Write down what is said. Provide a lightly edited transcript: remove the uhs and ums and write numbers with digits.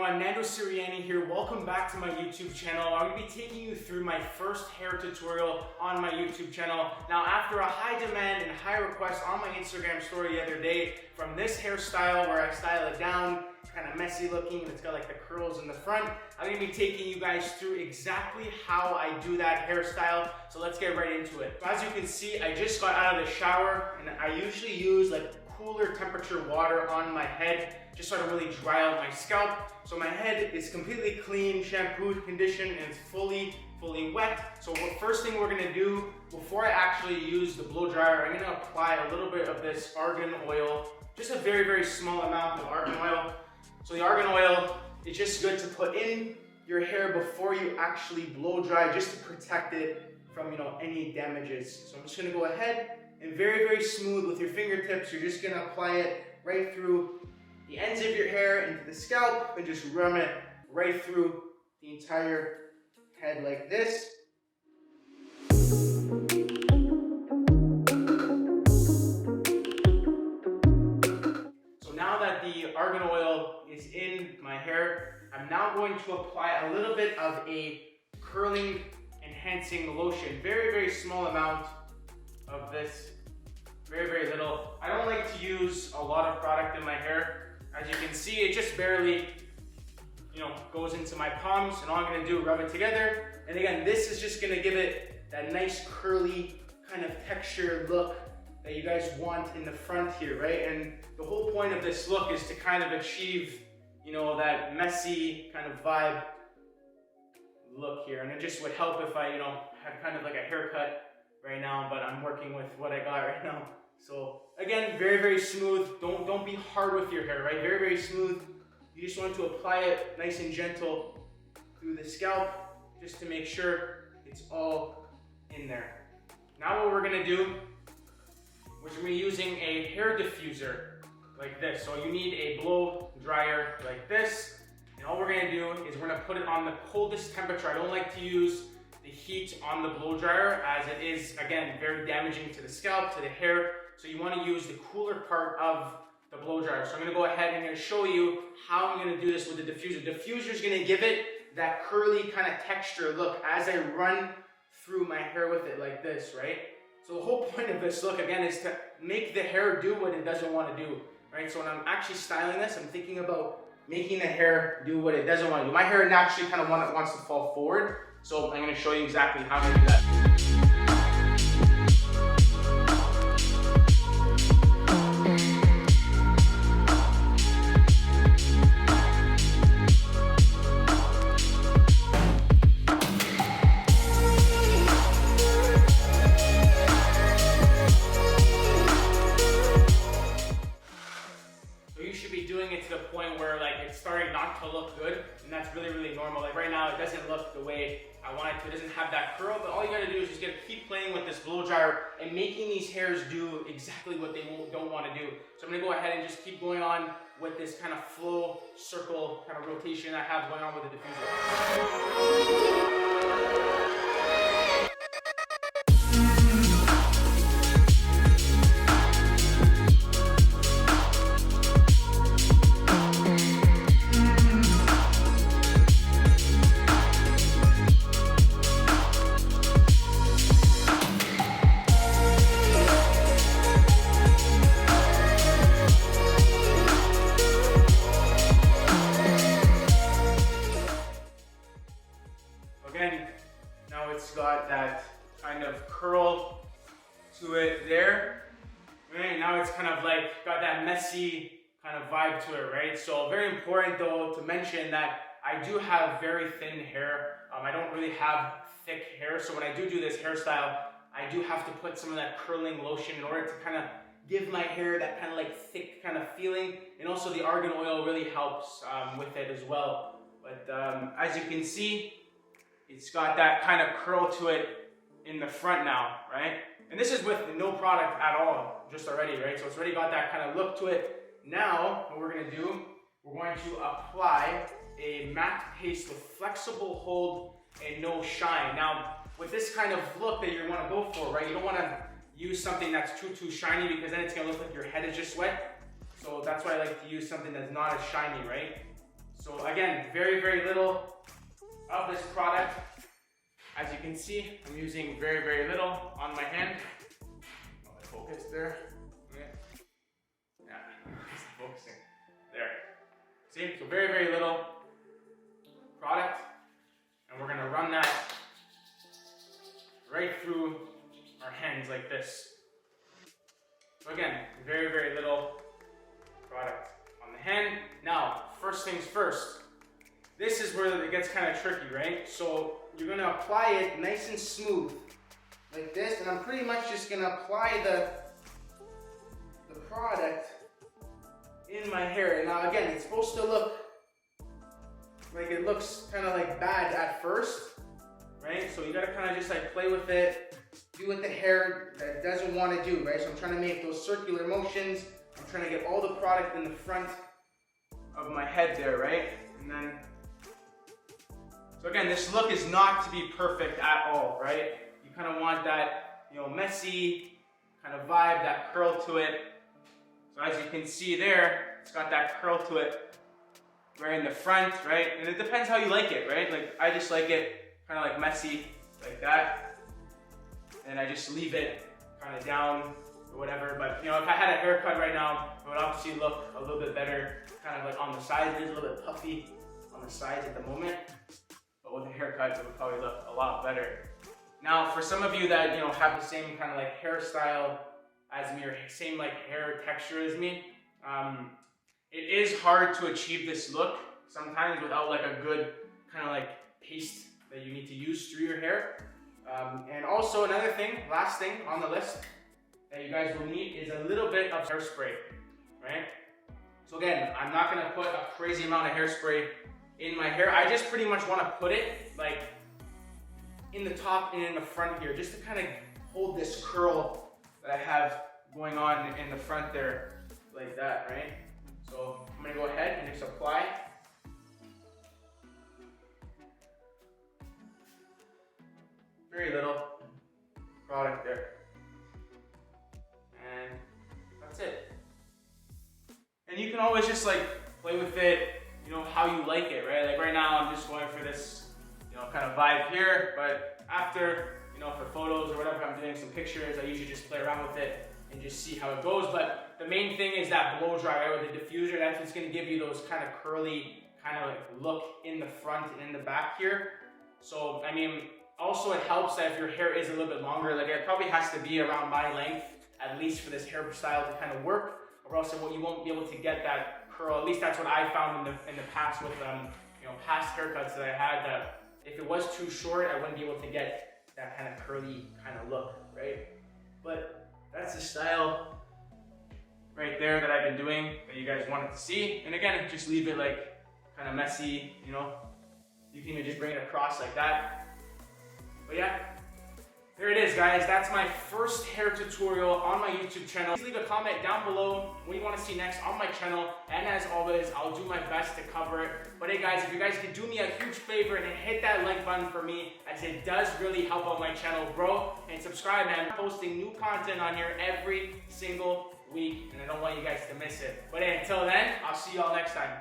everyone, Nando here. Welcome back to my YouTube channel. I'm going to be taking you through my first hair tutorial on my YouTube channel. Now, after a high demand and high request on my Instagram story the other day from this hairstyle where I style it down, kind of messy looking, and it's got like the curls in the front, I'm going to be taking you guys through exactly how I do that hairstyle. So let's get right into it. So as you can see, I just got out of the shower, and I usually use like cooler temperature water on my head just so I don't really dry out my scalp. So my head is completely clean, shampooed, conditioned, and it's fully wet. So the first thing we're gonna do before I actually use the blow dryer, I'm gonna apply a little bit of this argan oil, just a very small amount of argan oil. So the argan oil is just good to put in your hair before you actually blow dry, just to protect it from any damages. So I'm just gonna go ahead and very smooth with your fingertips, you're just gonna apply it right through the ends of your hair into the scalp and just run it right through the entire head like this. So now that the argan oil is in my hair, I'm now going to apply a little bit of a curling enhancing lotion. Very small amount of this, very little. I don't like to use a lot of product in my hair. As you can see, it just barely, goes into my palms, and all I'm gonna do, rub it together. And again, this is just gonna give it that nice curly kind of texture look that you guys want in the front here, right? And the whole point of this look is to kind of achieve, that messy kind of vibe look here. And it just would help if I, had kind of like a haircut right now, but I'm working with what I got right now. So again, very smooth. Don't be hard with your hair, right? Very smooth. You just want to apply it nice and gentle through the scalp, just to make sure it's all in there. Now what we're gonna do, we're gonna be using a hair diffuser like this. So you need a blow dryer like this, and all we're gonna do is we're gonna put it on the coldest temperature. I don't like to use the heat on the blow dryer, as it is, again, very damaging to the scalp, to the hair. So you want to use the cooler part of the blow dryer. So I'm going to go ahead and I'm going to show you how I'm going to do this with the diffuser. The diffuser is going to give it that curly kind of texture look as I run through my hair with it like this, right? So the whole point of this look, again, is to make the hair do what it doesn't want to do, right? So when I'm actually styling this, I'm thinking about making the hair do what it doesn't want to do. My hair naturally kind of wants to fall forward. So I'm going to show you exactly how to do that. So you should be doing it to the point where like it's starting not to look good, and that's really normal. Like right now, it doesn't look the way I want it to. It doesn't have that curl, but all you gotta do is just keep playing with this blow dryer and making these hairs do exactly what they don't want to do. So I'm gonna go ahead and just keep going on with this kind of flow circle kind of rotation I have going on with the diffuser. Again, now it's got that kind of curl to it there. Right, now it's kind of like got that messy kind of vibe to it, right? So very important though to mention that I do have very thin hair. I don't really have thick hair, so when I do this hairstyle, I do have to put some of that curling lotion in order to kind of give my hair that kind of like thick kind of feeling. And also the argan oil really helps with it as well. But as you can see, it's got that kind of curl to it in the front now, right? And this is with no product at all, just already, right? So it's already got that kind of look to it. Now, what we're gonna do, we're going to apply a matte paste with flexible hold and no shine. Now, with this kind of look that you wanna go for, right? You don't wanna use something that's too shiny, because then it's gonna look like your head is just wet. So that's why I like to use something that's not as shiny, right? So again, very, very little of this product. As you can see, I'm using very, very little on my hand. Oh, I focus there. Yeah, it's focusing. There. See, so very, very little product. And we're gonna run that right through our hands like this. So again, very, very little product on the hand. Now, first things first. This is where it gets kind of tricky, right? So you're gonna apply it nice and smooth, like this, and I'm pretty much just gonna apply the product in my hair. Now again, it's supposed to look like it looks kind of like bad at first, right? So you gotta kind of just like play with it, do what the hair that doesn't want to do, right? So I'm trying to make those circular motions. I'm trying to get all the product in the front of my head there, right? And then, so again, this look is not to be perfect at all, right? You kind of want that, you know, messy kind of vibe, that curl to it. So as you can see there, it's got that curl to it right in the front, right? And it depends how you like it, right? Like I just like it kind of like messy, like that. And I just leave it kind of down or whatever. But you know, if I had a haircut right now, it would obviously look a little bit better, kind of like on the sides. It is a little bit puffy on the sides at the moment. But with a haircut, it would probably look a lot better. Now, for some of you that, you know, have the same kind of like hairstyle as me or same like hair texture as me, it is hard to achieve this look sometimes without like a good kind of like paste that you need to use through your hair. And also another thing, last thing on the list that you guys will need is a little bit of hairspray, right? So again, I'm not gonna put a crazy amount of hairspray in my hair. I just pretty much wanna put it like in the top and in the front here, just to kind of hold this curl that I have going on in the front there, like that, right? So I'm gonna go ahead and just apply. Very little product there. And that's it. And you can always just like play with it, you know, how you like it, right? Like right now I'm just going for this, you know, kind of vibe here, but after, you know, for photos or whatever, I'm doing some pictures, I usually just play around with it and just see how it goes. But the main thing is that blow dry, right, with the diffuser. That's what's gonna give you those kind of curly, kind of like look in the front and in the back here. So, I mean, also it helps that if your hair is a little bit longer, like it probably has to be around my length, at least for this hairstyle to kind of work, or else you won't be able to get that curl. At least that's what I found in the past with you know, past haircuts that I had, that if it was too short, I wouldn't be able to get that kind of curly kind of look, right? But that's the style right there that I've been doing that you guys wanted to see. And again, just leave it like kind of messy, you know. You can even just bring it across like that. But yeah, there it is, guys. That's my first hair tutorial on my YouTube channel. Please leave a comment down below what you want to see next on my channel. And as always, I'll do my best to cover it. But hey guys, if you guys could do me a huge favor and hit that like button for me, as it does really help out my channel grow. And subscribe, man. I'm posting new content on here every single week, and I don't want you guys to miss it. But hey, until then, I'll see y'all next time.